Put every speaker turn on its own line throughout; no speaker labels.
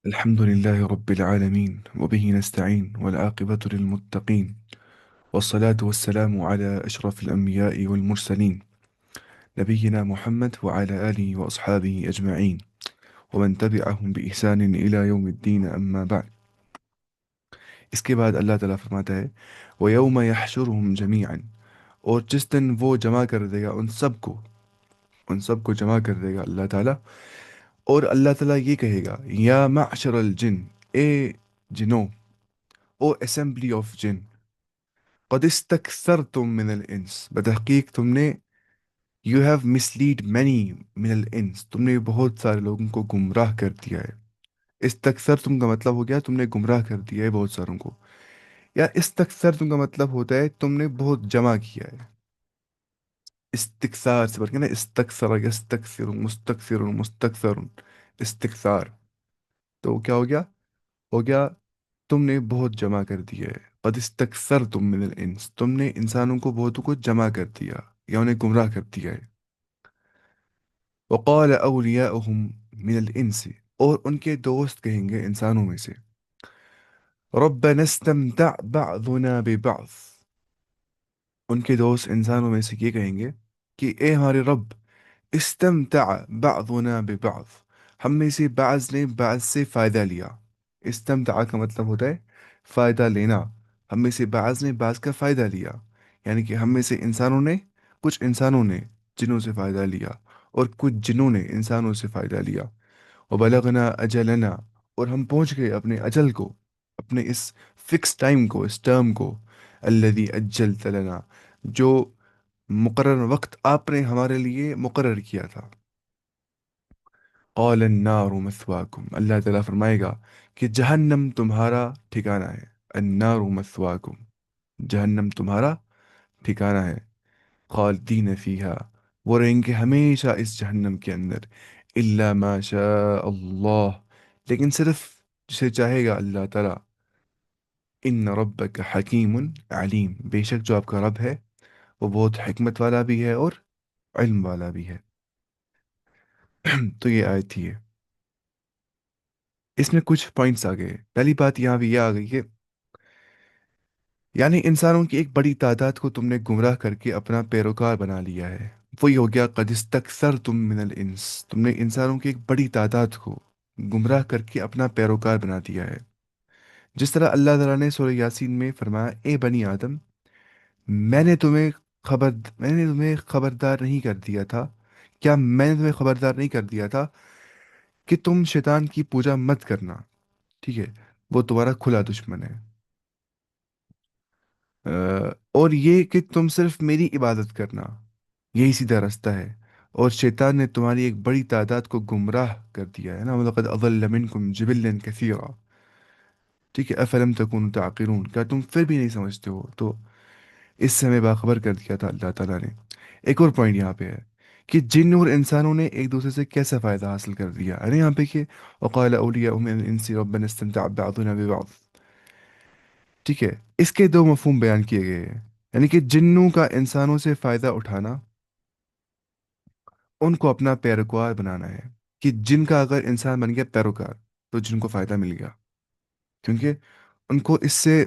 الحمد لله رب العالمين وبه نستعين والعاقبة للمتقين والصلاة والسلام على أشرف الأنبياء والمرسلين نبينا محمد وعلى آله وأصحابه أجمعين ومن تبعهم بإحسان إلى يوم الدين أما بعد. اس کے بعد اللہ تعالیٰ فرماتا ہے وَيَوْمَ يَحْشُرُهُمْ جَمِيعًا، اور جس دن وہ جمع کر دے گا ان سب کو جمع کر دے گا اللہ تعالیٰ. اور اللہ تعالیٰ یہ کہے گا یا معشر الجن، اے جنوں، او اسمبلی آف جن، قد استکثرتم من الانس، بتحقیق تم نے یو ہیو مسلیڈ مینی من الانس، تم نے بہت سارے لوگوں کو گمراہ کر دیا ہے. استکثرتم کا مطلب ہو گیا تم نے گمراہ کر دیا ہے بہت ساروں کو، یا استکثرتم کا مطلب ہوتا ہے تم نے بہت جمع کیا ہے. استکثار سے بڑھ کے نا استکثر یستکثر مستکثر مستکثر، استکثار. تو کیا ہو گیا تم نے بہت جمع کر دیا ہے. قد استکثرتم من الانس، تم نے انسانوں کو بہتوں کو جمع کر دیا یا انہیں گمراہ کر دیا ہے. وقال اولیاؤہم من الانس، اور ان کے دوست کہیں گے انسانوں میں سے ربنا استمتع بعضنا ببعض، ان کے دوست انسانوں میں سے یہ کہیں گے کہ اے ہمارے رب، استمتع بعضنا ببعض، ہم میں سے بعض نے بعض سے فائدہ لیا. استمتع کا مطلب ہوتا ہے فائدہ لینا. ہم میں سے بعض نے بعض کا فائدہ لیا، یعنی کہ ہم میں سے کچھ انسانوں نے جنوں سے فائدہ لیا، اور کچھ جنوں نے انسانوں سے فائدہ لیا. وبلغنا اجلنا، اور ہم پہنچ گئے اپنے اجل کو، اپنے اس فکس ٹائم کو، اس ٹرم کو. الذی اجلت لنا، جو مقرر وقت آپ نے ہمارے لیے مقرر کیا تھا. قال النار مثواکم، اللہ تعالیٰ فرمائے گا کہ جہنم تمہارا ٹھکانہ ہے. النار مثواکم، جہنم تمہارا ٹھکانہ ہے. خالدین فیہا، وہ رہیں گے ہمیشہ اس جہنم کے اندر. الا ما شاء اللہ، لیکن صرف جسے چاہے گا اللہ تعالیٰ. ان ربک حکیم علیم، بے شک جو آپ کا رب ہے وہ بہت حکمت والا بھی ہے اور علم والا بھی ہے. تو یہ آیت تھی. اس میں کچھ پوائنٹس آ گئے. پہلی بات یہاں بھی یہ آ گئی کہ یعنی انسانوں کی ایک بڑی تعداد کو تم نے گمراہ کر کے اپنا پیروکار بنا لیا ہے. وہی ہو گیا قد استکثرتم من الانس، تم نے انسانوں کی ایک بڑی تعداد کو گمراہ کر کے اپنا پیروکار بنا دیا ہے. جس طرح اللہ تعالیٰ نے سورہ یاسین میں فرمایا اے بنی آدم، میں نے تمہیں میں نے تمہیں خبردار نہیں کر دیا تھا، کیا میں نے تمہیں خبردار نہیں کر دیا تھا کہ تم شیطان کی پوجا مت کرنا. ٹھیک ہے، وہ تمہارا کھلا دشمن ہے. اور یہ کہ تم صرف میری عبادت کرنا، یہی سیدھا راستہ ہے. اور شیطان نے تمہاری ایک بڑی تعداد کو گمراہ کر دیا ہے نا. وَلَقَدْ أَضَلَّ مِنْكُمْ جِبِلًّا كَثِيرًا. ٹھیک ہے، افلم تکونوا تعقلون، کیا تم پھر بھی نہیں سمجھتے ہو؟ تو اس سے ہمیں باخبر کر دیا تھا اللہ تعالیٰ نے. ایک اور پوائنٹ یہاں پہ ہے کہ جن اور انسانوں نے ایک دوسرے سے کیسا فائدہ حاصل کر دیا ہے نا. یہاں پہ کہ وقال اولیاؤہم من الانس ربنا استمتع بعضنا ببعض. ٹھیک ہے، اس کے دو مفہوم بیان کیے گئے ہیں. یعنی کہ جنوں کا انسانوں سے فائدہ اٹھانا، ان کو اپنا پیروکار بنانا ہے. کہ جن کا اگر انسان بن گیا پیروکار تو جن کو فائدہ مل گیا، کیونکہ ان کو اس سے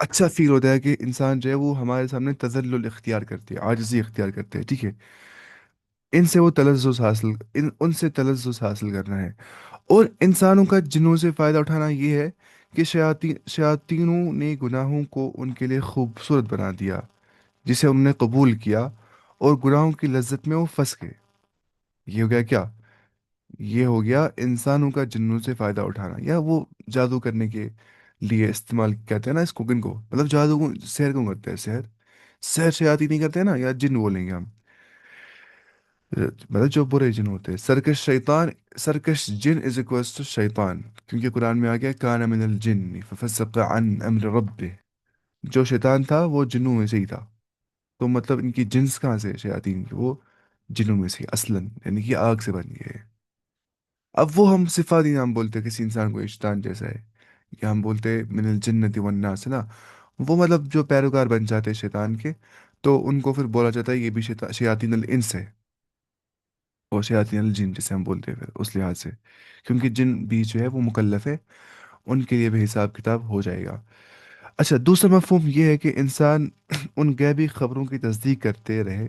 اچھا فیل ہوتا ہے کہ انسان جو ہے وہ ہمارے سامنے تذلل اختیار کرتے ہیں، عاجزی اختیار کرتے ہیں. ٹھیک ہے، ان سے تلذذ حاصل کرنا ہے. اور انسانوں کا جنوں سے فائدہ اٹھانا یہ ہے کہ شیاطینوں نے گناہوں کو ان کے لیے خوبصورت بنا دیا جسے انہوں نے قبول کیا، اور گناہوں کی لذت میں وہ پھنس گئے. یہ ہو گیا کیا؟ یہ ہو گیا انسانوں کا جنوں سے فائدہ اٹھانا، یا وہ جادو کرنے کے لیے استعمال کہتے ہیں نا اس کو. کن کو مطلب جادو کو سحر کو کرتے ہیں؟ سحر شیاطین نہیں کرتے ہیں نا، یا جن بولیں گے ہم. مطلب جو برے جن ہوتے ہیں، سرکش شیطان، سرکش جن از اکوز ٹو شیطان. کیونکہ قرآن میں آ گیا کان من الجن ففسق عن امر ربہ، جو شیطان تھا وہ جنوں میں سے ہی تھا. تو مطلب ان کی جنس کہاں سے ہے شیاطین کی؟ وہ جنوں میں سے اصلاً، یعنی کہ آگ سے بن گئے. اب وہ ہم صفاتی نام بولتے ہیں کسی انسان کو، شیطان جیسا ہے، یا ہم بولتے ہیں من الجنت والناس نا. وہ مطلب جو پیروکار بن جاتے ہیں شیطان کے، تو ان کو پھر بولا جاتا ہے یہ بھی شیاطین الانس ہے. اور شیاطین الجن جسے ہم بولتے ہیں پھر اس لحاظ سے، کیونکہ جن بھی جو ہے وہ مکلف ہے، ان کے لیے بھی حساب کتاب ہو جائے گا۔ اچھا، دوسرا مفہوم یہ ہے کہ انسان ان غیبی خبروں کی تصدیق کرتے رہے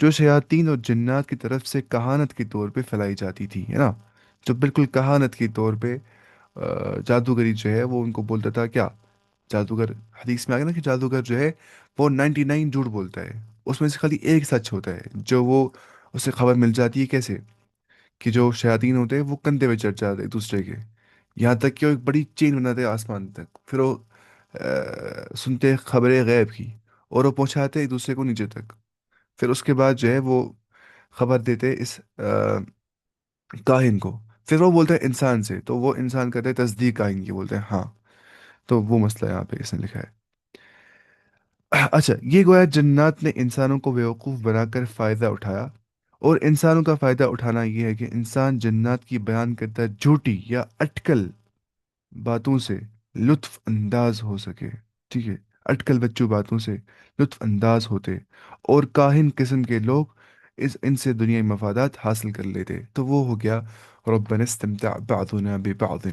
جو شیاطین اور جنات کی طرف سے کہانت کے طور پہ پھیلائی جاتی تھی، ہے نا؟ جو بالکل کہانت کے طور پہ جادوگری جو ہے وہ ان کو بولتا تھا کیا؟ جادوگر، حدیث میں آ گیا نا کہ جادوگر جو ہے وہ 99 جھوٹ بولتا ہے، اس میں سے خالی ایک سچ ہوتا ہے، جو وہ اسے خبر مل جاتی ہے کیسے؟ کہ جو شیاطین ہوتے ہیں وہ کندھے پہ چڑھ جاتے ہیں ایک دوسرے کے، یہاں تک کہ وہ ایک بڑی چین بناتے ہیں آسمان تک، پھر وہ سنتے ہیں خبریں غیب کی، اور وہ پہنچاتے ہیں ایک دوسرے کو نیچے تک، پھر اس کے بعد جو ہے وہ خبر دیتے ہیں اس کاہن کو، پھر وہ بولتا ہے انسان سے، تو وہ انسان کرتے ہیں تصدیق کاہن کی، بولتے ہیں ہاں۔ تو وہ مسئلہ یہاں پہ اس نے لکھا ہے۔ اچھا، یہ گویا جنات نے انسانوں کو بیوقوف بنا کر فائدہ اٹھایا، اور انسانوں کا فائدہ اٹھانا یہ ہے کہ انسان جنات کی بیان کرتا جھوٹی یا اٹکل باتوں سے لطف انداز ہو سکے، ٹھیک ہے؟ اٹکل بچوں باتوں سے لطف انداز ہوتے، اور کاہن قسم کے لوگ ان سے دنیائی مفادات حاصل کر لیتے، تو وہ ہو گیا ربنا استمتع بعضنا ببعض۔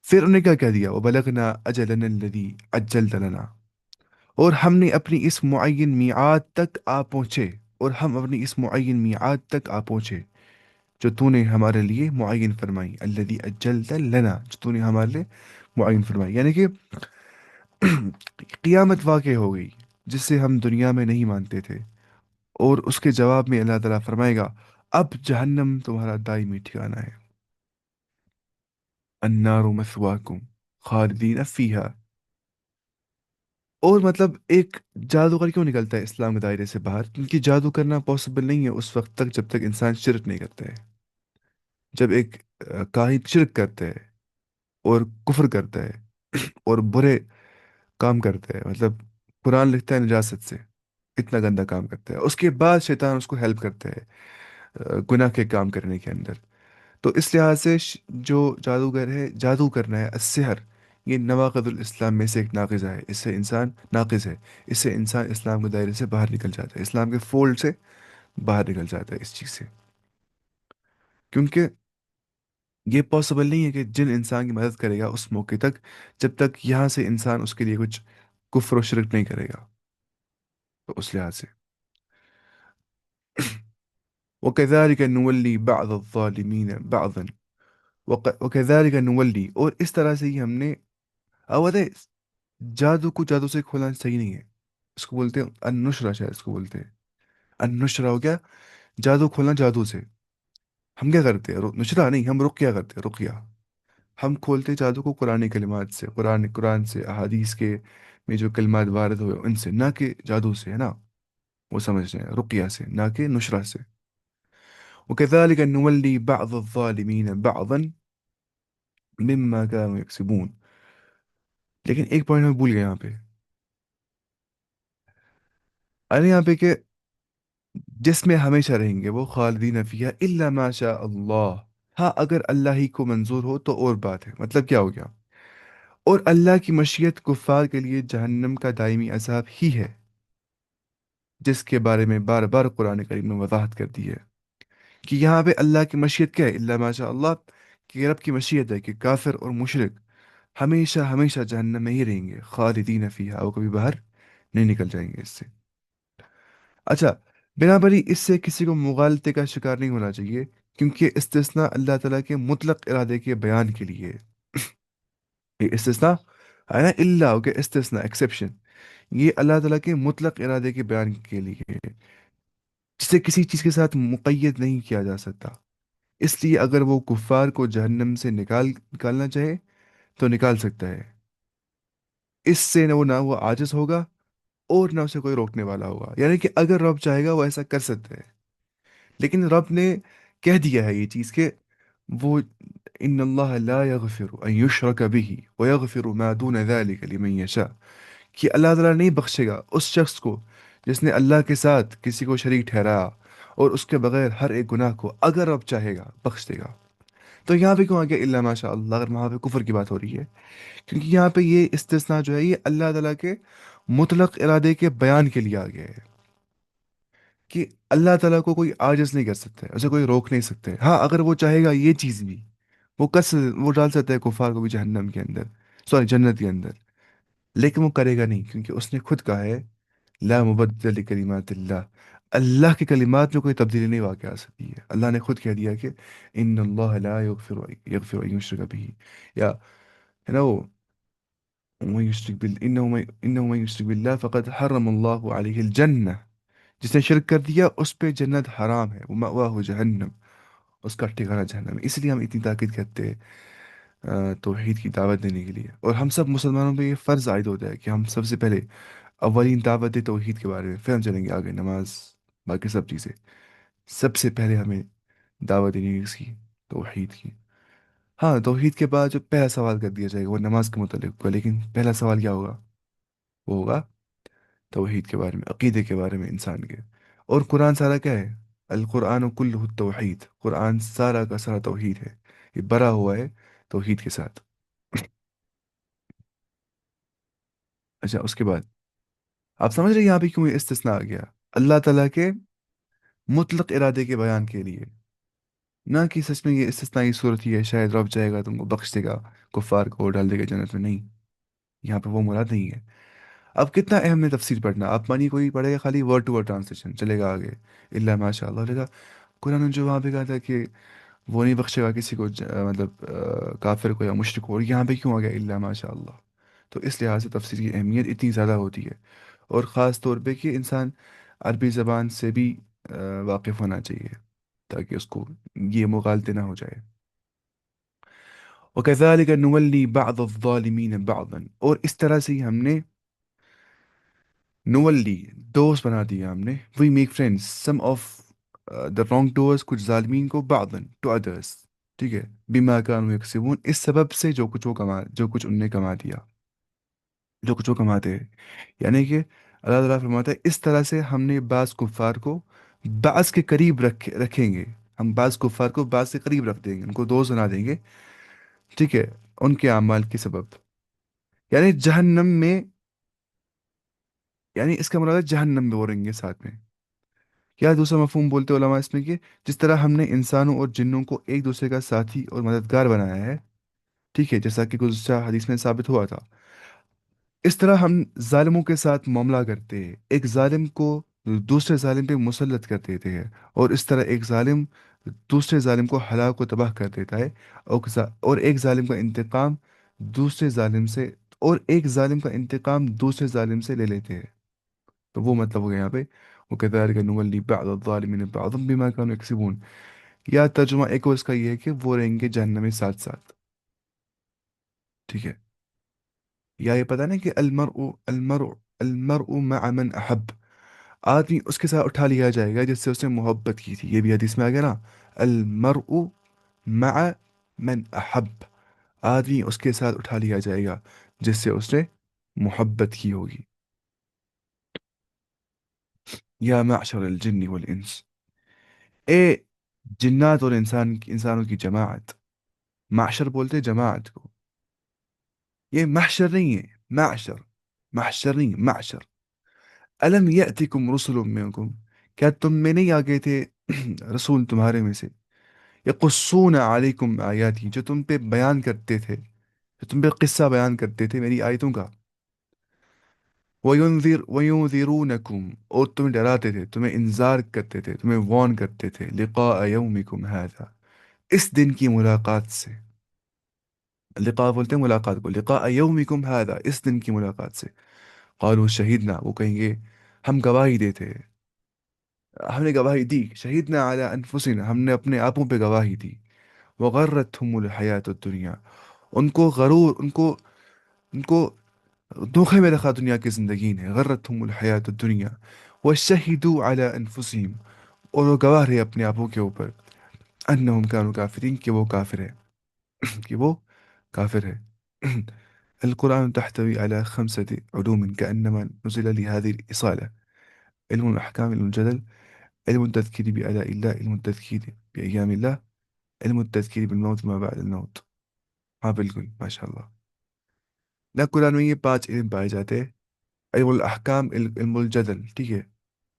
پھر انہیں کیا کہہ دیا، وبلغنا اجلنا الذی عجلت لنا، اور ہم نے اپنی اس معین میعاد تک آ پہنچے، اور ہم اپنی اس معین میعاد تک آ پہنچے جو تو نے ہمارے لیے معین فرمائی، الذی اجلت لنا، جو تو نے ہمارے لیے معین فرمائی، یعنی کہ قیامت واقع ہو گئی جس سے ہم دنیا میں نہیں مانتے تھے، اور اس کے جواب میں اللہ تعالیٰ فرمائے گا اب جہنم تمہارا دائمی ٹھکانہ ہے، النار مثواکم خالدین فیہا۔ اور مطلب ایک جادوگر کیوں نکلتا ہے اسلام کے دائرے سے باہر؟ کیونکہ جادو کرنا پاسبل نہیں ہے اس وقت تک جب تک انسان شرک نہیں کرتا ہے۔ جب ایک کاہن شرک کرتا ہے اور کفر کرتا ہے اور برے کام کرتا ہے، مطلب قرآن لکھتا ہے نجاست سے، اتنا گندا کام کرتا ہے، اس کے بعد شیطان اس کو ہیلپ کرتا ہے گناہ کے کام کرنے کے اندر۔ تو اس لحاظ سے جو جادوگر ہے، جادو کرنا ہے، السحر، یہ نواقض الاسلام میں سے ایک ناقضہ ہے، اس سے انسان ناقض ہے، اس سے انسان اسلام کے دائرے سے باہر نکل جاتا ہے، اسلام کے فولڈ سے باہر نکل جاتا ہے اس چیز سے، کیونکہ یہ پاسبل نہیں ہے کہ جن انسان کی مدد کرے گا اس موقع تک جب تک یہاں سے انسان اس کے لیے کچھ کفر و شرک نہیں کرے گا، تو اس لحاظ سے وَكَذَلِكَ نُوَلِّي بَعْضَ الظَّالِمِينَ بَعْضًا، وَكَذَلِكَ نُوَلِّي، اور اس طرح سے ہی ہم نے، آواز ہے، جادو کو جادو سے کھولنا صحیح نہیں ہے، اس کو بولتے ہیں النشرہ، شاید اس کو بولتے ہیں النشرہ، ہو گیا جادو کھولنا جادو سے۔ ہم کیا کرتے ہیں، نشرہ نہیں، ہم رقیہ کرتے ہیں، رقیہ، ہم کھولتے جادو کو قرآن کلمات سے، قرآن سے، احادیث کے میں جو کلمات وارد ہوئے ان سے، نہ کہ جادو سے، ہے نا؟ وہ سمجھ رہے ہیں، رقیہ سے نہ کہ نشرہ سے۔ وَكَذَلِكَ نُوَلِّي بَعْضَ الظَّالِمِينَ بَعْضًا مِمَّا كَانُوا يَكْسِبُونَ۔ لیکن ایک پوائنٹ میں بھول گیا یہاں پہ، ارے یہاں پہ کہ جس میں ہمیشہ رہیں گے وہ خالدین فیہا الا ما شاء اللہ، ہاں اگر اللہ ہی کو منظور ہو تو اور بات ہے، مطلب کیا ہو گیا؟ اور اللہ کی مشیت کفار کے لیے جہنم کا دائمی عذاب ہی ہے، جس کے بارے میں بار بار قرآن کریم نے وضاحت کر دی ہے کہ یہاں پہ اللہ کی مشیت کیا ہے، اللہ ماشاء اللہ، کہ رب کی مشیت ہے کہ کافر اور مشرک ہمیشہ ہمیشہ جہنم میں ہی رہیں گے، خالدین فیہا، وہ کبھی باہر نہیں نکل جائیں گے اس سے۔ اچھا، بنا بری اس سے کسی کو مغالطے کا شکار نہیں ہونا چاہیے، کیونکہ استثناء اللہ تعالیٰ کے مطلق ارادے کے بیان کے لیے ہے۔ یہ استثناء ہے نا، اللہ ہو گیا استثناء، ایکسیپشن، یہ اللہ تعالیٰ کے مطلق ارادے کے بیان کے لیے ہے، جسے کسی چیز کے ساتھ مقید نہیں کیا جا سکتا، اس لیے اگر وہ کفار کو جہنم سے نکالنا چاہے تو نکال سکتا ہے، اس سے نہ وہ عاجز ہوگا اور نہ اسے کوئی روکنے والا ہوگا، یعنی کہ اگر رب چاہے گا وہ ایسا کر سکتا ہے، لیکن رب نے کہہ دیا ہے یہ چیز کہ وہ ان اللہ لا یغفر ان یشرک به ویغفر ما دون ذلك لمن یشاء، کہ اللہ تعالیٰ نہیں بخشے گا اس شخص کو جس نے اللہ کے ساتھ کسی کو شریک ٹھہرایا، اور اس کے بغیر ہر ایک گناہ کو اگر رب چاہے گا بخش دے گا۔ تو یہاں پہ کیوں آ گیا الا ماشاء اللہ اگر وہاں پہ کفر کی بات ہو رہی ہے؟ کیونکہ یہاں پہ یہ استثناء جو ہے یہ اللہ تعالیٰ کے مطلق ارادے کے بیان کے لیے آ گیا ہے، کہ اللہ تعالیٰ کو کوئی عاجز نہیں کر سکتا ہے، اسے کوئی روک نہیں سکتا ہے۔ ہاں اگر وہ چاہے گا یہ چیز بھی، وہ ڈال سکتا ہے کفار کو بھی جہنم کے اندر، سوری جنت کے اندر، لیکن وہ کرے گا نہیں، کیونکہ اس نے خود کہا ہے لا مبدل لکلمات اللہ، اللہ کی کلمات میں کوئی تبدیلی نہیں واقع آ سکتی ہے۔ اللہ نے خود کہہ دیا کہ ان اللہ لا یغفر ان یشرک به، یا ہے نا وہ، ومن یشرک بال انه من یشرک باللہ فقد حرم اللہ علیہ الجنہ، جس نے شرک کر دیا اس پہ جنت حرام ہے، ومأواہ جہنم، اس کا ٹھکانہ جہنم ہے۔ اس لیے ہم اتنی تاکید کرتے ہیں توحید کی دعوت دینے کے لیے، اور ہم سب مسلمانوں پہ یہ فرض عائد ہوتا ہے کہ ہم سب سے پہلے اولین دعوت دیں توحید کے بارے میں، پھر ہم چلیں گے آگے نماز، باقی سب چیزیں۔ سب سے پہلے ہمیں دعوت دینی ہے اس کی، توحید کی۔ ہاں توحید کے بعد جو پہلا سوال کر دیا جائے گا وہ نماز کے متعلق ہوگا، لیکن پہلا سوال کیا ہوگا؟ وہ ہوگا توحید کے بارے میں، عقیدے کے بارے میں انسان کے۔ اور قرآن سارا کیا ہے؟ القرآن کلہ التوحید، قرآن سارا کا سارا توحید ہے، یہ بھرا ہوا ہے توحید کے ساتھ۔ اچھا اس کے بعد آپ سمجھ رہے ہیں یہاں پہ کیوں یہ استثناء آ گیا؟ اللہ تعالیٰ کے مطلق ارادے کے بیان کے لیے، نہ کہ سچ میں یہ استثنائی صورت ہی ہے شاید رب چاہے گا تم کو بخش دے گا، کفار کو ڈال دے گا جنت میں، نہیں، یہاں پہ وہ مراد نہیں ہے۔ اب کتنا اہم ہے تفسیر پڑھنا، آپ مانی کوئی پڑھے گا خالی ورڈ ٹو ورڈ ٹرانسلیشن چلے گا آگے، اللہ ماشاء اللہ لے گا، قرآن نے جو وہاں پہ کہا تھا کہ وہ نہیں بخشے گا کسی کو مطلب کافر کو یا مشرک کو، اور یہاں پہ کیوں آ گیا اللہ ماشاء اللہ؟ تو اس لحاظ سے تفسیر کی اہمیت اتنی زیادہ ہوتی ہے، اور خاص طور پہ کہ انسان عربی زبان سے بھی واقف ہونا چاہیے، تاکہ اس کو یہ مغالطے نہ ہو جائے۔ وَكَذَلِكَ نُوَلِّي بَعْضَ الظَّالِمِينَ بَعْضًا، اور اس طرح سے ہی ہم نے نولی دوست بنا دیا ہم نے، we make friends some of the wrong doers, کچھ ظالمین کو، بعضاً ٹو ادرس، ٹھیک ہے، بما کانوا یکسبون، اس سبب سے جو کچھ ان نے کما دیا، جو کچھ وہ کماتے ہیں، یعنی کہ اللہ تعالیٰ فرماتا ہے اس طرح سے ہم نے بعض کفار کو بعض کے قریب رکھیں گے، ہم بعض کفار کو بعض سے قریب رکھ دیں گے، ان کو دوست بنا دیں گے، ٹھیک ہے، ان کے اعمال کے سبب، یعنی جہنم میں، یعنی اس کا مراد ہے جہنم میں وہ رہیں گے ساتھ میں۔ یا دوسرا مفہوم بولتے علماء اس میں کہ جس طرح ہم نے انسانوں اور جنوں کو ایک دوسرے کا ساتھی اور مددگار بنایا ہے، ٹھیک ہے، جیسا کہ گزشتہ حدیث میں ثابت ہوا تھا، اس طرح ہم ظالموں کے ساتھ معاملہ کرتے ہیں، ایک ظالم کو دوسرے ظالم پہ مسلط کر دیتے ہیں، اور اس طرح ایک ظالم دوسرے ظالم کو ہلاک و تباہ کر دیتا ہے، اور ایک ظالم کا انتقام دوسرے ظالم سے، اور ایک ظالم کا انتقام دوسرے ظالم سے لے لیتے ہیں۔ تو وہ مطلب ہو گیا یہاں پہ وَكَذَلِكَ نُوَلِّي بَعْضَ الظَّالِمِينَ بَعْضًا بِمَا كَانُوا يَكْسِبُونَ، یا ترجمہ ایک اور اس کا یہ ہے کہ وہ رہیں گے جہنم میں ساتھ ساتھ، ٹھیک ہے۔ یا یہ پتہ نہیں کہ المرء مع من احب، آدمی اس کے ساتھ اٹھا لیا جائے گا جس سے اس نے محبت کی تھی، یہ بھی حدیث میں آ گیا نا، المرء مع من احب، آدمی اس کے ساتھ اٹھا لیا جائے گا جس سے اس نے محبت کی ہوگی۔ یا معشر الجن والانس، اے جنات اور انسانوں کی جماعت، معشر بولتے جماعت کو، یہ محشر نہیں ہے، معشر، محشر نہیں معشر۔ الم یأتکم رسل منکم، کیا تم میں نہیں آ گئے تھے رسول تمہارے میں سے، یقصون علیکم آیاتی، جو تم پہ بیان کرتے تھے، جو تم پہ قصہ بیان کرتے تھے میری آیتوں کا، وَيُنذِرُونَكُمْ، اور تمہیں ڈراتے تھے، تمہیں انذار کرتے تھے، تمہیں وارن کرتے تھے، لقاء یومکم ھذا، اس دن کی ملاقات سے، لقاء بولتے ہیں ملاقات کو، لقاء یومکم ھذا، اس دن کی ملاقات سے، قالوا شہیدنا، وہ کہیں گے ہم گواہی دیتے ہیں، ہم نے گواہی دی، شہیدنا علی انفسنا، ہم نے اپنے آپوں پہ گواہی دی، وغرتہم الحیات الدنیا، ان کو دھوکے میں رکھا دنیا کی زندگی نے، غرتہم الحیات الدنیا، وشہدوا علی انفسہم، اور وہ گواہ رہے اپنے آپوں کے اوپر، انہم کانوا کافرین، کہ وہ کافر ہے، کہ وہ کافر ہے۔ القرآن تحتوي على 5 علوم كأنما نزل لهذه الإصالة: علم الأحكام، علم الجدل، علم التذكير بآلاء الله، علم التذكير بأيام الله، علم التذكير بالموت ما بعد الموت۔ ہاں بالکل ماشاء اللہ، نہ قرآن میں یہ 5 علم پائے جاتے ہیں: علم الاحکام، علم الجدل، ٹھیک ہے،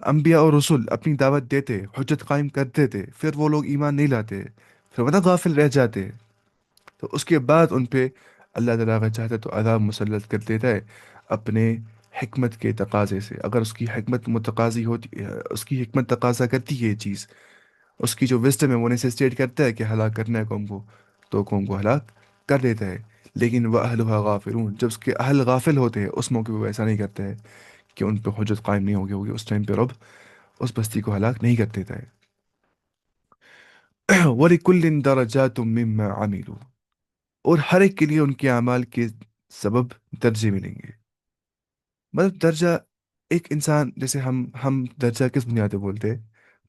انبیاء اور رسول اپنی دعوت دیتے، حجت قائم کرتے تھے، پھر وہ لوگ ایمان نہیں لاتے، پھر مطلب غافل رہ جاتے، تو اس کے بعد ان پہ اللہ تعالیٰ کا چاہتا تو عذاب مسلط کر دیتا ہے اپنے حکمت کے تقاضے سے، اگر اس کی حکمت متقاضی ہوتی، اس کی حکمت تقاضا کرتی ہے یہ چیز، اس کی جو وزڈم ہے وہ نیسیسٹیٹ کرتا ہے کہ ہلاک کرنا ہے قوم کو، تو قوم کو ہلاک کر دیتا ہے۔ لیکن وہ اہلها غافلون، جب اس کے اہل غافل ہوتے ہیں اس موقع پہ وہ ایسا نہیں کرتے ہیں کہ ان پہ حجت قائم نہیں ہوگی اس ٹائم پہ رب اس بستی کو ہلاک نہیں کر دیتا ہے۔ وَلِكُلٍّ دَرَجَاتٌ مِّمَّا عَمِلُوا، اور ہر ایک کے لیے ان کے اعمال کے سبب درجے ملیں گے۔ مطلب درجہ، ایک انسان جیسے ہم درجہ کس بنیاد پہ بولتے ہیں؟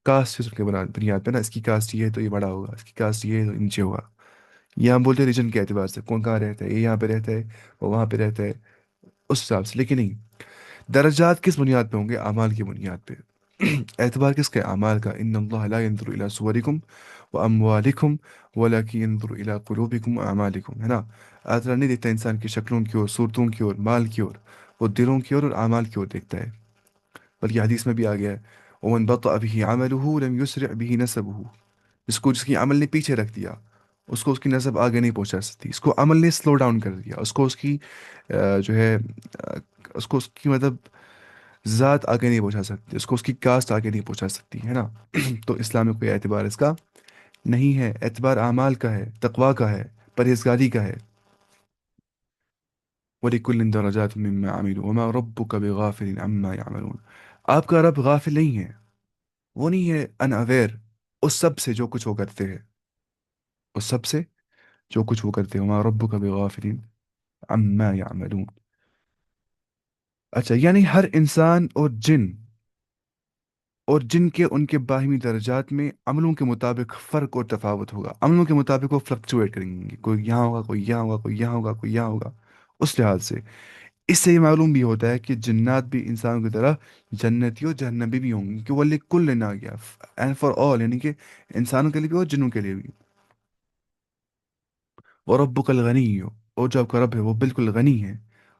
کاسٹ کے بنیاد پہ نا، اس کی کاسٹ یہ ہے تو یہ بڑا ہوگا، اس کی کاسٹ یہ ہے تو یہ نیچے ہوگا، یہ ہم بولتے ہیں ریجن کے اعتبار سے، کون کہاں رہتا ہے، یہ یہاں پہ رہتا ہے، وہ وہاں پہ رہتا ہے، اس حساب سے، لیکن نہیں، درجات کس بنیاد پہ ہوں گے؟ اعمال کی بنیاد پہ۔ اعتبار کس کا؟ اعمال کا۔ ان اللہ لا ينظر الى صورکم واموالکم ولكن ينظر الى قلوبکم واعمالکم، ہے نا؟ اللہ تعالیٰ نہیں دیکھتا انسان کی شکلوں کی اور صورتوں کی اور مال کی اور، وہ دلوں کی اور اعمال کی اور دیکھتا ہے۔ بلکہ حدیث میں بھی آ گیا ہے ومن بطأ به عمله لم يسرع به نسبه، جس کی عمل نے پیچھے رکھ دیا، اس کو اس کی نسب آگے نہیں پہنچا سکتی، اس کو عمل نے سلو ڈاؤن کر دیا، اس کو اس کی جو ہے اس کو اس کی مطلب ذات آگے نہیں پہنچا سکتی، اس کو اس کی کاسٹ آگے نہیں پہنچا سکتی، ہے نا؟ تو اسلام میں کوئی اعتبار اس کا نہیں ہے، اعتبار اعمال کا ہے، تقوا کا ہے، پرہیزگاری کا ہے۔ وَلِكُلٍّ دَرَجَاتٌ مِّمَّا عَمِلُوا وَمَا رَبُّكَ بِغَافِلٍ عَمَّا يَعْمَلُونَ، آپ کا رب غافل نہیں ہے، وہ نہیں ہے ان اویئر اس سب سے جو کچھ وہ کرتے ہیں، اس سب سے جو کچھ وہ کرتے ہیں، وَمَا رَبُّكَ بِغَافِلٍ عَمَّا يَعْمَلُونَ۔ اچھا، یعنی ہر انسان اور جن کے ان کے باہمی درجات میں عملوں کے مطابق فرق اور تفاوت ہوگا، عملوں کے مطابق وہ فلکچویٹ کریں گے، کوئی یہاں ہوگا، کوئی یہاں ہوگا، کوئی یہاں ہوگا، کوئی یہاں ہوگا، اس لحاظ سے اس سے یہ معلوم بھی ہوتا ہے کہ جنات بھی انسانوں کی طرح جنتی اور جہنمی بھی ہوں گے، کہ وہ کل آ گیا، اینڈ فار آل، یعنی کہ انسانوں کے لیے بھی اور جنوں کے لیے بھی۔ اور ربک الغنی، اور جو آپ کا رب ہے وہ بالکل غنی ہے،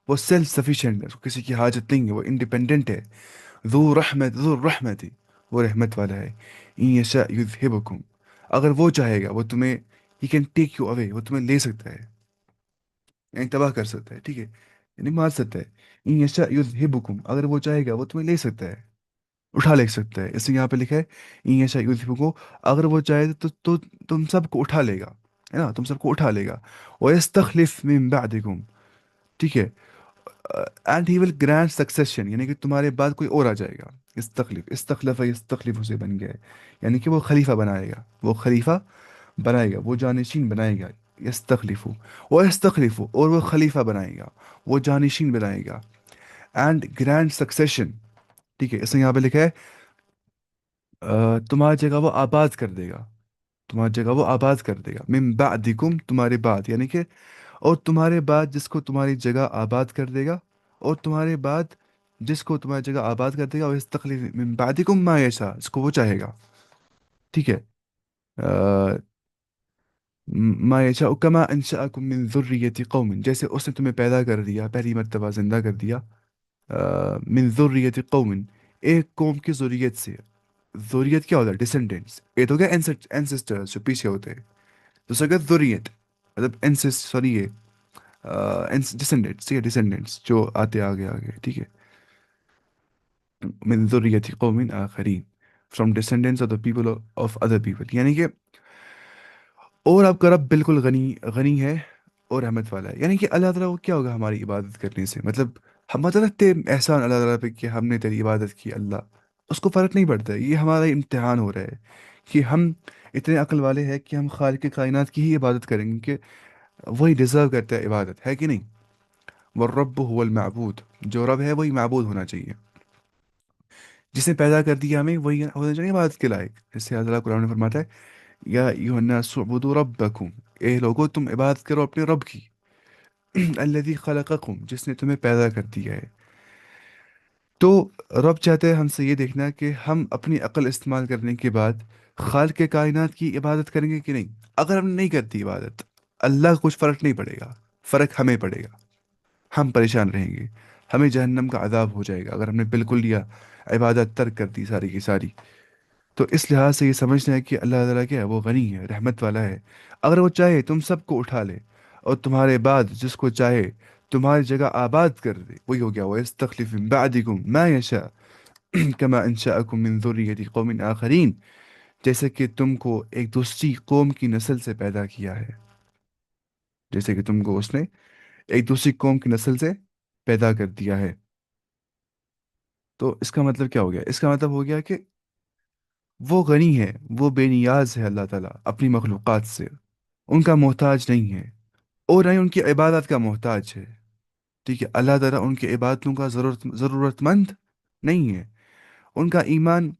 وہ سیلف سفیشینٹ ہے، اس کو کسی کی حاجت نہیں ہے، وہ انڈیپینڈنٹ ہے، ذو الرحمت، وہ رحمت والا ہے۔ ان یشاء یذہبکم، اگر وہ چاہے گا وہ تمہیں، he can take you away, وہ تمہیں لے سکتا ہے، یعنی تباہ کر سکتا ہے، ٹھیک ہے، یعنی مار سکتا ہے۔ ان یشاء یذہبکم، اگر وہ چاہے گا وہ تمہیں لے سکتا ہے، اٹھا لے سکتا ہے، اس لیے یہاں پہ لکھا ہے ان یشاء یذہبکم، اگر وہ چاہے تو تم سب کو اٹھا لے گا، ہے نا؟ تم سب کو اٹھا لے گا، وَيَسْتَخْلِفْ مِن بَعْدِكُمْ، ٹھیک ہے، and he will grant succession, یعنی کہ تمہارے بعد کوئی اور آ جائے گا۔ استخلف یستخلف سے بن گیا ہے، یعنی کہ وہ خلیفہ بنائے گا، وہ خلیفہ بنائے گا، وہ جانشین بنائے گا۔ یستخلف، وہ یستخلف، اور وہ خلیفہ بنائے گا، وہ جانشین بنائے گا، اینڈ گرانٹ سکسیشن، ٹھیک ہے، اس نے یہاں پہ لکھا ہے تمہاری جگہ وہ آباد کر دے گا، تمہاری جگہ وہ آباد کر دے گا، من بعدکم، تمہارے بعد، یعنی کہ اور تمہارے بعد جس کو تمہاری جگہ آباد کر دے گا، اور تمہارے بعد جس کو تمہاری جگہ آباد کر دے گا، وہ استخلیف من بعدکم ما یشاء، جس کو وہ چاہے گا، ٹھیک ہے، ما یشاء کما انشأکم من ذریت قوم، جیسے اس نے تمہیں پیدا کر دیا، پہلی مرتبہ زندہ کر دیا، من ذریت قوم، ایک قوم کی ذریت سے، ذریت کیا ہوتا ہے؟ ڈسینڈنٹس، ایک تو کیا اینسسٹرز جو پیچھے ہوتے ہیں، دوسرا کیا ذریت، مطلب اینسس، سوری یہ ڈسینڈنٹس، ٹھیک ہے، ڈسینڈنٹس جو آتے آگے آگے، ٹھیک ہے، من ذریت قوم آخرین، from descendants of the people of other people, یعنی کہ اور آپ کا رب بالکل غنی غنی ہے اور رحمت والا ہے، یعنی کہ اللہ تعالیٰ کو کیا ہوگا ہماری عبادت کرنے سے، مطلب ہم مت رکھتے احسان اللہ تعالیٰ پہ کہ ہم نے تیری عبادت کی اللہ، اس کو فرق نہیں پڑتا ہے، یہ ہمارا امتحان ہو رہا ہے کہ ہم اتنے عقل والے ہیں کہ ہم خالق کائنات کی ہی عبادت کریں گے، کہ وہی ڈیزرو کرتا ہے عبادت، ہے کہ نہیں؟ والرب هو المعبود، جو رب ہے وہی معبود ہونا چاہیے، جس نے پیدا کر دیا ہمیں وہی ہونا چاہیے عبادت کے لائق، جس سے اللہ قرآن میں فرماتا ہے یا ایھا الناس اعبدوا ربکم، اے لوگو تم عبادت کرو اپنے رب کی، الذی خلقکم، جس نے تمہیں پیدا کر دیا ہے۔ تو رب چاہتے ہیں ہم سے یہ دیکھنا کہ ہم اپنی عقل استعمال کرنے کے بعد خالق کائنات کی عبادت کریں گے کہ نہیں۔ اگر ہم نہیں کرتی عبادت، اللہ کو کچھ فرق نہیں پڑے گا، فرق ہمیں پڑے گا، ہم پریشان رہیں گے، ہمیں جہنم کا عذاب ہو جائے گا اگر ہم نے بالکل یہ عبادت ترک کر دی ساری کی ساری۔ تو اس لحاظ سے یہ سمجھنا ہے کہ اللہ تعالیٰ کیا ہے، وہ غنی ہے، رحمت والا ہے۔ اگر وہ چاہے تم سب کو اٹھا لے اور تمہارے بعد جس کو چاہے تمہاری جگہ آباد کر دے، وہی ہو گیا وَيَسْتَخْلِفْ مِن بَعْدِكُم مَا يَشَاءُ كَمَا أَنشَأَكُم مِّن ذُرِّيَّةِ قَوْمٍ آخَرِينَ، جیسے کہ تم کو ایک دوسری قوم کی نسل سے پیدا کیا ہے، جیسے کہ تم کو اس نے ایک دوسری قوم کی نسل سے پیدا کر دیا ہے۔ تو اس کا مطلب کیا ہو گیا؟ اس کا مطلب ہو گیا کہ وہ غنی ہے، وہ بے نیاز ہے اللہ تعالیٰ اپنی مخلوقات سے، ان کا محتاج نہیں ہے، اور نہ ہی ان کی عبادت کا محتاج ہے۔ ٹھیک ہے، اللہ تعالیٰ ان کی عبادتوں کا ضرورت مند نہیں ہے۔ ان کا ایمان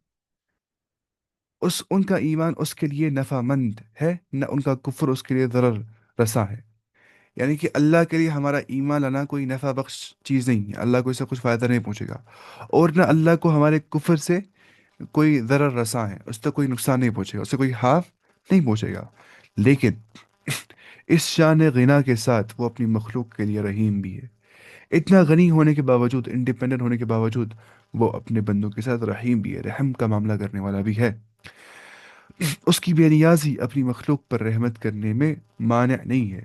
ان کا ایمان اس کے لیے نفع مند ہے، نہ ان کا کفر اس کے لیے ضرر رساں ہے۔ یعنی کہ اللہ کے لیے ہمارا ایمان لانا کوئی نفع بخش چیز نہیں ہے، اللہ کو اس سے کچھ فائدہ نہیں پہنچے گا، اور نہ اللہ کو ہمارے کفر سے کوئی ضرر رساں ہے، اس تک کوئی نقصان نہیں پہنچے گا، اس سے کوئی ہارم نہیں پہنچے گا۔ لیکن اس شان غنا کے ساتھ وہ اپنی مخلوق کے لیے رحیم بھی ہے۔ اتنا غنی ہونے کے باوجود، انڈیپینڈنٹ ہونے کے باوجود، وہ اپنے بندوں کے ساتھ رحیم بھی ہے، رحم کا معاملہ کرنے والا بھی ہے۔ اس کی بے نیازی اپنی مخلوق پر رحمت کرنے میں مانع نہیں ہے۔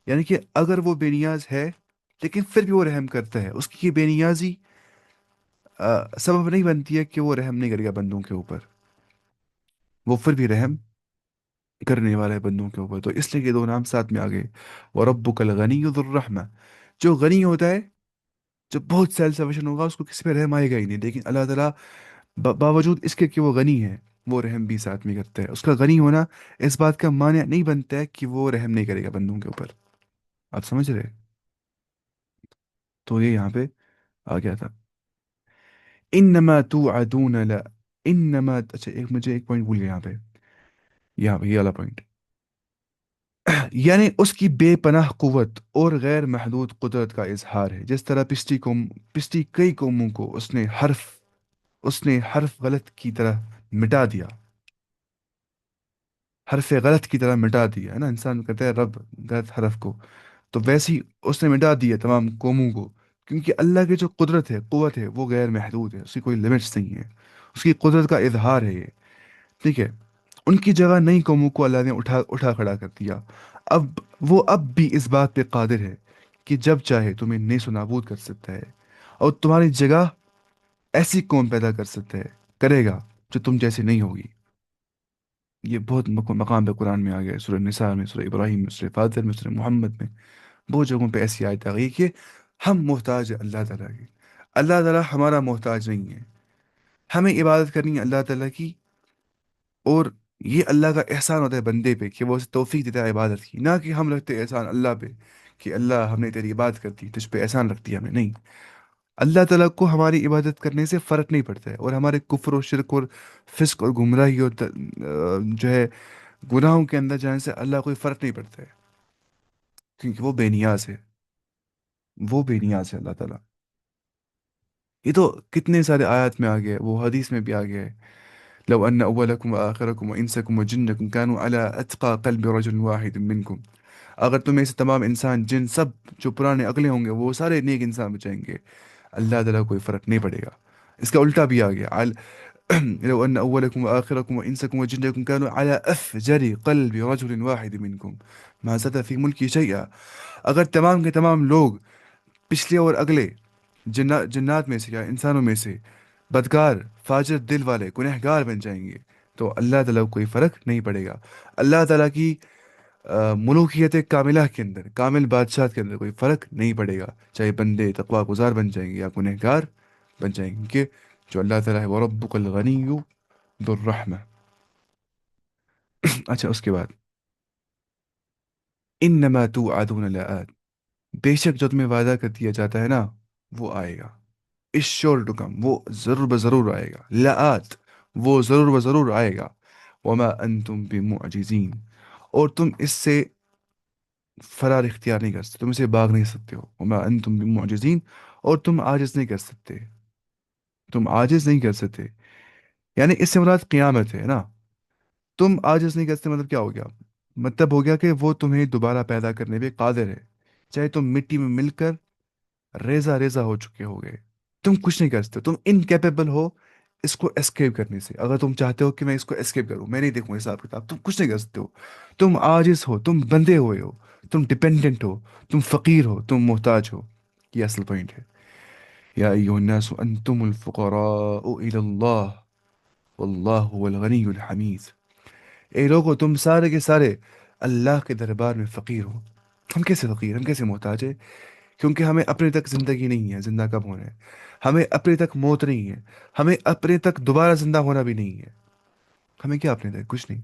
یعنی کہ اگر وہ بے نیاز ہے لیکن پھر بھی وہ رحم کرتا ہے، اس کی یہ بے نیازی سبب نہیں بنتی ہے کہ وہ رحم نہیں کرے گا بندوں کے اوپر، وہ پھر بھی رحم کرنے والا ہے بندوں کے اوپر۔ تو اس لیے یہ دو نام ساتھ میں آ گئے، وَرَبُّكَ الْغَنِيُّ ذُو الرَّحْمَةِ۔ جو غنی ہوتا ہے، جو بہت سیلف سفیشن ہوگا، اس کو کسی پہ رحم آئے گا ہی نہیں، لیکن اللہ تعالیٰ باوجود اس کے کہ وہ غنی ہے، وہ رحم بھی ساتھ میں کرتا ہے۔ اس کا غنی ہونا اس بات کا مانع نہیں بنتا ہے کہ وہ رحم نہیں کرے گا بندوں کے اوپر۔ آپ سمجھ رہے؟ تو یہ یہاں پہ آ گیا تھا، انما توعدون لا، انما، اچھا ایک مجھے ایک پوائنٹ بھول گیا یہاں پہ، یہاں پہ یہ والا پوائنٹ، یعنی اس کی بے پناہ قوت اور غیر محدود قدرت کا اظہار ہے۔ جس طرح پچھلی کئی قوموں کو اس نے حرف غلط کی طرح مٹا دیا، حرف غلط کی طرح مٹا دیا ہے نا، انسان کہتا ہے رب غلط حرف کو، تو ویسی اس نے مٹا دیا تمام قوموں کو، کیونکہ اللہ کی جو قدرت ہے، قوت ہے، وہ غیر محدود ہے، اس کی کوئی لمٹس نہیں ہے، اس کی قدرت کا اظہار ہے یہ۔ ٹھیک ہے، ان کی جگہ نئی قوموں کو اللہ نے اٹھا اٹھا کھڑا کر دیا۔ اب وہ اب بھی اس بات پہ قادر ہے کہ جب چاہے تمہیں نیست و نابود کر سکتا ہے، اور تمہاری جگہ ایسی قوم پیدا کر سکتا ہے، کرے گا جو تم جیسی نہیں ہوگی۔ یہ بہت مقام پہ قرآن میں آ گیا ہے، سورہ نساء میں، سورہ ابراہیم میں، سورہ فاطر میں، سورہ محمد میں، بہت جگہوں پہ ایسی آیت آ گئی کہ ہم محتاج ہیں اللہ تعالیٰ کی، اللہ تعالیٰ ہمارا محتاج نہیں ہے۔ ہمیں عبادت کرنی ہے اللہ تعالیٰ کی، اور یہ اللہ کا احسان ہوتا ہے بندے پہ کہ وہ اسے توفیق دیتا ہے عبادت کی، نہ کہ ہم رکھتے احسان اللہ پہ کہ اللہ ہم نے تیری عبادت کر دی، تجھ پہ احسان رکھ دیا ہم نے، نہیں۔ اللہ تعالیٰ کو ہماری عبادت کرنے سے فرق نہیں پڑتا ہے، اور ہمارے کفر و شرک اور فسق اور گمراہی اور جو ہے گناہوں کے اندر جانے سے اللہ کوئی فرق نہیں پڑتا ہے، کیونکہ وہ بے نیاز ہے، وہ بے نیاز ہے اللہ تعالیٰ۔ یہ تو کتنے سارے آیات میں آ گیا ہے، وہ حدیث میں بھی آ گیا ہے، لو ان اولکم وآخرکم وانسکم وجنکم كانوا على اتقى قلب رجل واحد منکم، اگر تم میں سے تمام انسان جن سب جو پرانے اگلے ہوں گے وہ سارے نیک انسان بچائیں گے، اللہ تعالیٰ کو کوئی فرق نہیں پڑے گا۔ اس کا الٹا بھی آ گیا، لو ان اولکم وآخرکم وانسکم وجنکم كانوا على افجر قلب رجل واحد منکم ما زاد في ملکی شیئا، اگر تمام کے تمام لوگ پچھلے اور اگلے جنات میں سے یا انسانوں میں سے بدکار، فاجر دل والے گنہگار بن جائیں گے، تو اللہ تعالیٰ کو کوئی فرق نہیں پڑے گا۔ اللہ تعالیٰ کی ملوکیت کاملہ کے اندر، کامل بادشاہت کے اندر کوئی فرق نہیں پڑے گا، چاہے بندے تقوی گزار بن جائیں گے یا گنہگار بن جائیں گے، کہ جو اللہ تعالیٰ ہے وَرَبُّكَ الْغَنِيُّ ذُو الرَّحْمَةِ۔ اچھا اس کے بعد انما توعدون لآت، بے شک جو تمہیں وعدہ کر دیا جاتا ہے نا، وہ آئے گا، اس شور ٹو کم، وہ ضرور بضرور آئے گا، لآت، وہ ضرور بضرور آئے گا، وما انتم بمعجزین، اور تم اس سے فرار اختیار نہیں کر سکتے، تم اسے بھاگ نہیں سکتے ہو، وما انتم بمعجزین، اور تم عاجز نہیں کر سکتے، تم عاجز نہیں کر سکتے، یعنی اس سے مراد قیامت ہے نا، تم عاجز نہیں کر سکتے مطلب کیا ہو گیا؟ مطلب ہو گیا کہ وہ تمہیں دوبارہ پیدا کرنے پہ قادر ہے، چاہے تم مٹی میں مل کر ریزہ ریزہ ہو چکے ہو گئے. تم کچھ نہیں کر سکتے، تم انکیپیبل ہو اس کو اسکیپ کرنے سے. اگر تم چاہتے ہو کہ میں اس کو اسکیپ کروں، میں نہیں دیکھوں حساب کتاب، تم کچھ نہیں کر سکتے ہو. تم عاجز ہو، تم بندے ہوئے ہو، تم ڈپینڈنٹ ہو، تم فقیر ہو، تم محتاج ہو. یہ اصل پوائنٹ ہے. یا ایھا الناس انتم الفقراء الی اللہ واللہ هو الغنی الحمید. اے لوگو، تم سارے کے سارے اللہ کے دربار میں فقیر ہو. ہم کیسے فقیر، ہم کیسے محتاج ہیں؟ کیونکہ ہمیں اپنے تک زندگی نہیں ہے، زندہ کب ہونا ہے. ہمیں اپنے تک موت نہیں ہے. ہمیں اپنے تک دوبارہ زندہ ہونا بھی نہیں ہے. ہمیں کیا اپنے تک؟ کچھ نہیں.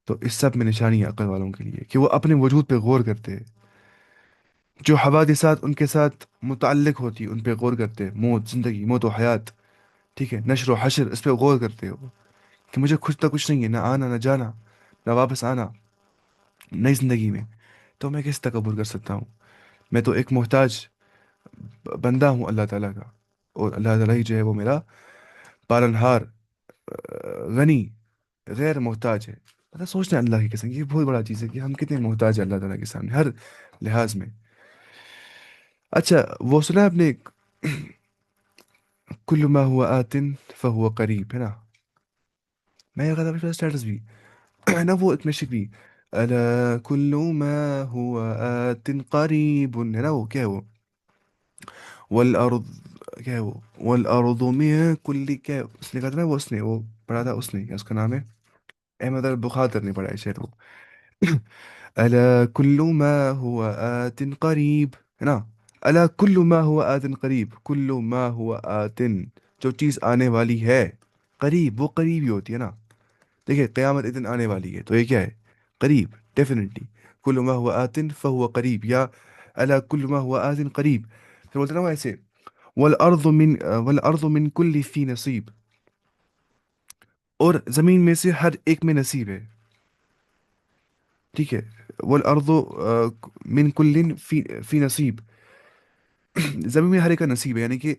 تو اس سب میں نشانی ہے عقل والوں کے لیے کہ وہ اپنے وجود پہ غور کرتے ہیں. جو حوادثات ان کے ساتھ متعلق ہوتی ان پہ غور کرتے ہیں. موت، زندگی، موت و حیات، ٹھیک ہے، نشر و حشر، اس پہ غور کرتے ہو کہ مجھے کچھ نہ کچھ نہیں ہے، نہ آنا نہ جانا، نہ واپس آنا نئی زندگی میں. تو میں کیسے تکبر کر سکتا ہوں؟ میں تو ایک محتاج بندہ ہوں اللہ تعالیٰ کا. اور اللہ تعالیٰ ہی جو ہے وہ میرا پالنہار، غنی، غیر محتاج ہے. مطلب سوچنا اللہ کی قسم، یہ بہت بڑا چیز ہے کہ ہم کتنے محتاج ہیں اللہ تعالیٰ کے سامنے ہر لحاظ میں. اچھا، وہ سنا ہے آپ نے کل ما ہوا آتن فہو قریب، ہے نا؟ میں یہ غلط اسٹیٹس بھی ہے نا، وہ ایک نشک بھی الا کل ما ہوا آت قریب، ہے نا؟ وہ کیا ہے وہ؟ والارض، کیا ہے وہ؟ والارض من کل، کیا ہے اس نے کہا تھا نا، وہ اس نے وہ پڑھا تھا، اس نے کیا اس کا نام ہے؟ احمد البخاتر نے پڑھا ہے شاید وہ. الا کل ما ہوا آت قریب، ہے نا؟ الا کل ما ہوا آت قریب، کل ما ہوا آت، جو چیز آنے والی ہے قریب، وہ قریب ہی ہوتی ہے نا. دیکھیں قیامت ایک دن آنے والی ہے، تو یہ کیا ہے؟ قریب، ڈیفینیٹلی. کل ما ہوا آت فہو قریب، یا الا کل ما ہوا آت قریب. پھر بولتے ہیں نا وہ ایسے والارض من والارض من کل فی نصیب، اور زمین میں سے ہر ایک میں نصیب ہے. ٹھیک ہے. والارض من کل فی نصیب، زمین میں ہر ایک کا نصیب ہے. یعنی کہ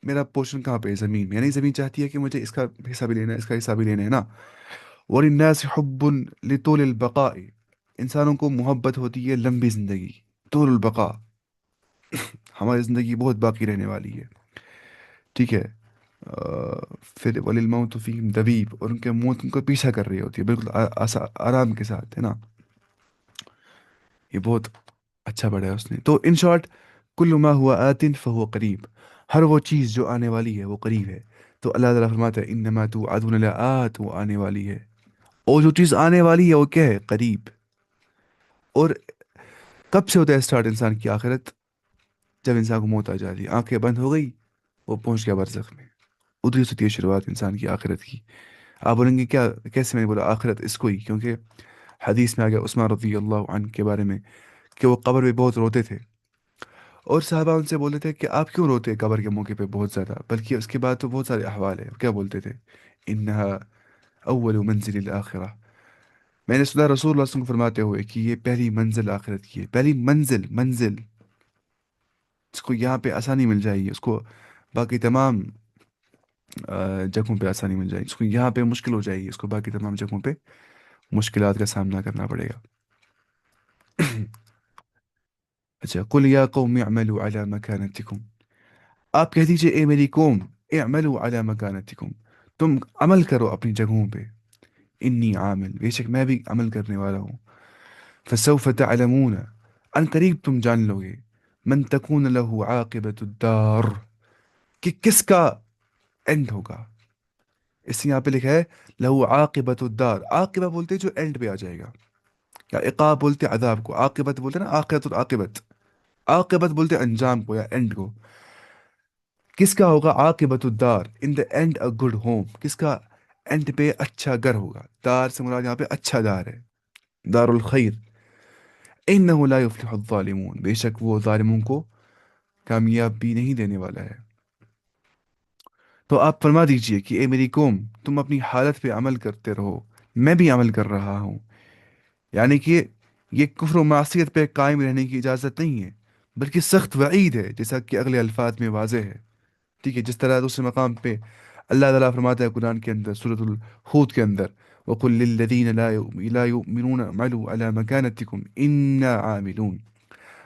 میرا پورشن کہاں پہ ہے؟ زمین میں. یعنی زمین چاہتی ہے کہ مجھے اس کا حصہ بھی لینا ہے، اس کا حصہ بھی لینا ہے نا. وَلِلنَّاسِ حُبٌّ لِطُولِ الْبَقَاءِ، انسانوں کو محبت ہوتی ہے لمبی زندگی، طول البقاء. ہماری زندگی بہت باقی رہنے والی ہے. ٹھیک ہے. پھر وَلِلْمَوْتُ فِيهِمْ دَبِيبٌ، اور ان کے موت ان کو پیچھا کر رہی ہوتی ہے بالکل آرام کے ساتھ، ہے نا. یہ بہت اچھا پڑھا ہے اس نے. تو ان شارٹ، کل ما ہوا آتن فہو قریب، ہر وہ چیز جو آنے والی ہے وہ قریب ہے. تو اللہ تعالیٰ فرماتا ہے انما توعدون لآت، وہ آنے والی ہے. اور جو چیز آنے والی ہے وہ کیا ہے؟ قریب. اور کب سے ہوتا ہے اسٹارٹ انسان کی آخرت؟ جب انسان کو موت آ جاتی ہے، آنکھیں بند ہو گئی، وہ پہنچ گیا برزخ میں. ادھر سے ہوتی ہے شروعات انسان کی آخرت کی. آپ بولیں گے کیا، کیسے؟ میں نے بولا آخرت اس کو ہی، کیونکہ حدیث میں آ گیا عثمان رضی اللہ عنہ کے بارے میں کہ وہ قبر میں بہت روتے تھے. اور صحابہ ان سے بولتے تھے کہ آپ کیوں روتے ہیں قبر کے موقع پہ بہت زیادہ؟ بلکہ اس کے بعد تو بہت سارے احوال ہیں. کیا بولتے تھے؟ انہا اول منزل الاخرہ. میں نے سنا رسول اللہ صلی اللہ علیہ وسلم فرماتے ہوئے کہ یہ پہلی منزل آخرت کی ہے. پہلی منزل، منزل اس کو یہاں پہ آسانی مل جائے گی، اس کو باقی تمام جگہوں پہ آسانی مل جائے گی. اس کو یہاں پہ مشکل ہو جائے گی، اس کو باقی تمام جگہوں پہ مشکلات کا سامنا کرنا پڑے گا. اچھا، قل یا قوم اعملوا علی مکانتکم، آپ کہہ دیجئے اے میری قوم، اعملوا علی مکانتکم، تم عمل کرو اپنی جگہوں پہ. انی عامل، بے شک میں بھی عمل کرنے والا ہوں. فسوف تعلمون، ان قریب تم جان لو گے. من تکون له عاقبت الدار، کہ کس کا اینڈ ہوگا. اس یہاں پہ لکھا ہے لہو عاقبت الدار. عاقبہ بولتے جو اینڈ پہ آ جائے گا، یا عقاب بولتے عذاب کو، عاقبت بولتے نا آخرت العاقبت، عاقبت بولتے انجام کو یا اینڈ کو. کس کا ہوگا عاقبت الدار؟ In the end a good home. کس کا اینڈ پہ اچھا گھر ہوگا؟ دار سے مراد یہاں پہ اچھا دار ہے، دار الخیر. انہ لا یفلح الظالمون، بے شک وہ ظالموں کو کامیابی نہیں دینے والا ہے. تو آپ فرما دیجئے کہ اے میری قوم، تم اپنی حالت پہ عمل کرتے رہو، میں بھی عمل کر رہا ہوں. یعنی کہ یہ کفر و معصیت پہ قائم رہنے کی اجازت نہیں ہے، بلکہ سخت وعید ہے، جیسا کہ اگلے الفاظ میں واضح ہے. ٹھیک ہے. جس طرح دوسرے مقام پہ اللہ تعالیٰ فرماتا ہے قرآن کے اندر سورۃ الحود کے اندر وَقُلْ لِلَّذِينَ لَا يُؤْمِنُونَ اعْمَلُوا عَلَى مَكَانَتِكُمْ إِنَّا عَامِلُونَ.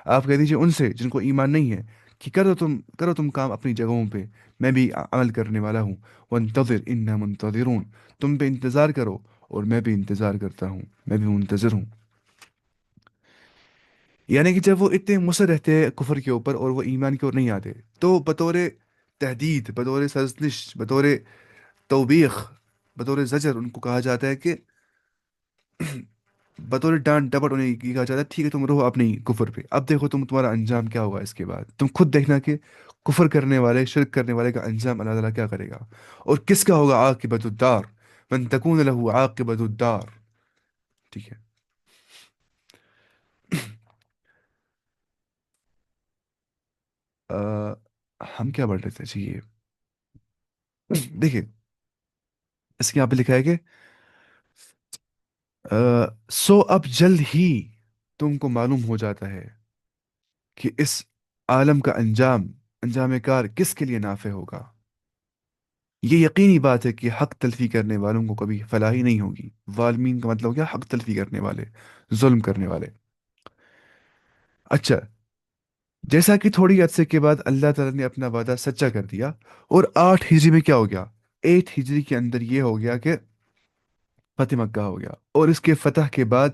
آپ کہہ دیجئے ان سے جن کو ایمان نہیں ہے کہ کرو تم کام اپنی جگہوں پہ، میں بھی عمل کرنے والا ہوں، وانتظر انا منتظرون، تم بھی انتظار کرو اور میں بھی انتظار کرتا ہوں، میں بھی منتظر ہوں۔ یعنی کہ جب وہ اتنے مصر رہتے ہیں کفر کے اوپر اور وہ ایمان کی اور نہیں آتے، تو بطور تہدید، بطور سرزنش، بطور توبیخ، بطور زجر ان کو کہا جاتا ہے کہ بطور ڈانٹ ڈپٹ انہیں یہ کہا جاتا ہے ٹھیک ہے تم رہو اپنی کفر پہ، اب دیکھو تمہارا انجام کیا ہوگا اس کے بعد، تم خود دیکھنا کہ کفر کرنے والے، شرک کرنے والے کا انجام اللہ تعالیٰ کیا کرے گا، اور کس کا ہوگا عاقبت الدار، من تکون له عاقبت الدار۔ ٹھیک ہے۔ آ، ہم کیا پڑھ رہے تھے جی یہ؟ دیکھیں، اس کے یہاں پہ لکھا ہے کہ سو اب جلد ہی تم کو معلوم ہو جاتا ہے کہ اس عالم کا انجام کار کس کے لیے نافع ہوگا۔ یہ یقینی بات ہے کہ حق تلفی کرنے والوں کو کبھی فلاحی نہیں ہوگی۔ ظالمین کا مطلب کیا؟ حق تلفی کرنے والے، ظلم کرنے والے۔ اچھا، جیسا کہ تھوڑی عرصے کے بعد اللہ تعالیٰ نے اپنا وعدہ سچا کر دیا، اور 8 ہجری میں کیا ہو گیا؟ 8 ہجری کے اندر یہ ہو گیا کہ فتح مکہ ہو گیا، اور اس کے فتح کے بعد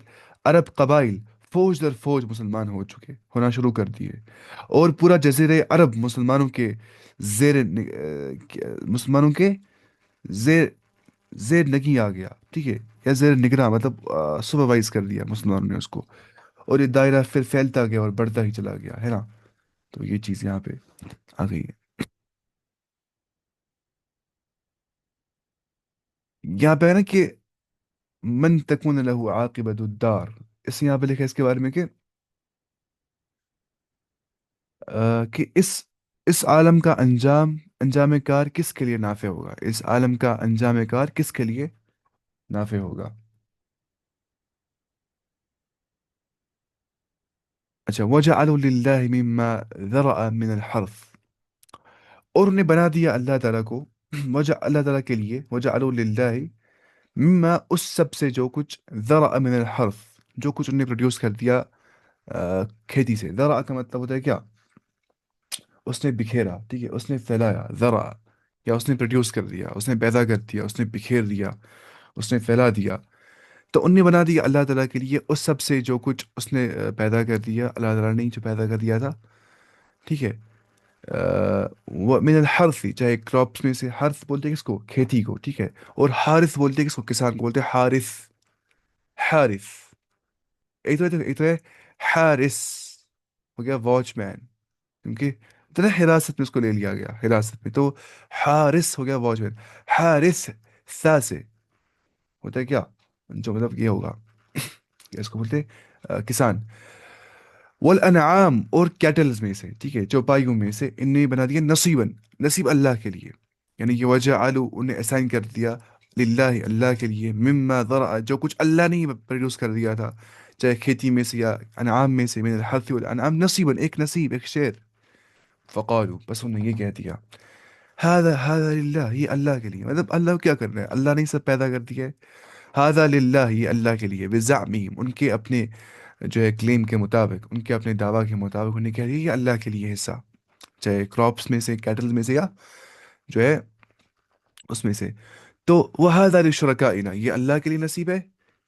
عرب قبائل فوج در فوج مسلمان ہونا شروع کر دیے، اور پورا جزیرہ عرب مسلمانوں کے زیر زیر نگی آ گیا، ٹھیک ہے، یا زیر نگراں، مطلب سپروائز کر دیا مسلمانوں نے اس کو، اور یہ دائرہ پھر پھیلتا گیا اور بڑھتا ہی چلا گیا، ہے نا؟ تو یہ چیز یہاں پہ آ گئی ہے۔ یہاں پہ ہے نا کہ من تکون له عاقبت الدار، اس یہاں پہ لکھا ہے اس کے بارے میں کہ کہ اس عالم کا انجام کار کس کے لیے نافع ہوگا، اس عالم کا انجام کار کس کے لیے نافع ہوگا۔ اچھا، وَجَعَلُوا لِلَّهِ مِمَّا ذَرَأَ مِنَ الْحَرْثِ، اور انہیں بنا دیا اللہ تعالیٰ کو، اللہ تعالیٰ کے لیے، وَجَعَلُوا لِلَّهِ مما، اس سب سے جو کچھ، ذرأ من الحرث، جو کچھ انہیں پروڈیوس کر دیا کھیتی سے۔ ذرا کا مطلب ہوتا ہے کیا؟ اس نے بکھیرا، ٹھیک ہے، اس نے پھیلایا، ذرا، یا اس نے پروڈیوس کر دیا، اس نے پیدا کر دیا، اس نے بکھیر دیا، اس نے پھیلا دیا۔ تو ان نے بنا دیا اللہ تعالیٰ کے لیے اس سب سے جو کچھ اس نے پیدا کر دیا، اللہ تعالیٰ نے جو پیدا کر دیا تھا، ٹھیک ہے، وہ من الحرث، چاہے کراپس میں سے، حرث بولتے ہیں کس کو؟ کھیتی کو، ٹھیک ہے، اور حارث بولتے ہیں کس کو؟ کسان کو بولتے ہیں حارث، حارث۔ ایک تو ہے حارث، ہو گیا واچ مین، کیونکہ تو نا حراست میں اس کو لے لیا گیا، حراست میں، تو حارث ہو گیا واچ مین۔ حارث سا سے ہوتا ہے کیا؟ جو مطلب یہ ہوگا کہ اس کو بولتے ہیں کسان۔ والانعام، اور کیٹلز میں سے، ٹھیک ہے، چوپائیوں میں سے، ان نے بنا دیا نصیباً، نصیب اللہ کے لیے، یعنی کہ وجعلوا، انہیں اسائن کر دیا، للہ، اللہ کے لیے، مما ذرا، جو کچھ اللہ نے ہی پروڈیوس کر دیا تھا، چاہے کھیتی میں سے یا انعام میں سے، من الحرث والانعام، نصیباً، ایک نصیب، ایک شعر۔ فقالوا، بس انہوں نے یہ کہہ دیا، هذا للہ، یہ اللہ کے لیے، مطلب اللہ کیا کر رہا ہے؟ اللہ نے ہی سب پیدا کر دیا ہے۔ هذا للہ، یہ اللہ کے لیے، بزعمہم، ان کے اپنے جو ہے کلیم کے مطابق، ان کے اپنے دعویٰ کے مطابق انہیں کہہ دیا یہ اللہ کے لیے حصہ، چاہے کراپس میں سے، کیٹل میں سے، یا جو ہے اس میں سے۔ تو وَهَذَا لِشُرَكَائِنَا، یہ اللہ کے لیے نصیب ہے،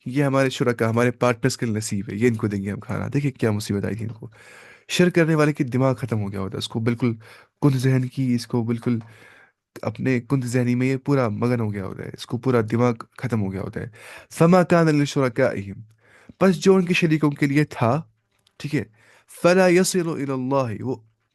یہ ہمارے شرکا، ہمارے پارٹنرز کے لیے نصیب ہے، یہ ان کو دیں گے ہم کھانا۔ دیکھیں کیا مصیبت آئی تھی ان کو، شرک کرنے والے کی دماغ ختم ہو گیا ہوتا ہے، اس کو بالکل کند ذہن کی، اس کو بالکل اپنے کند ذہنی میں یہ پورا مگن ہو گیا ہوتا ہے، اس کو پورا دماغ ختم ہو گیا ہوتا ہے۔ فما كان لشركائهم، پس جو ان کے شریکوں کے لیے تھا، ٹھیک ہے، فلا يصل الى اللہ، وہ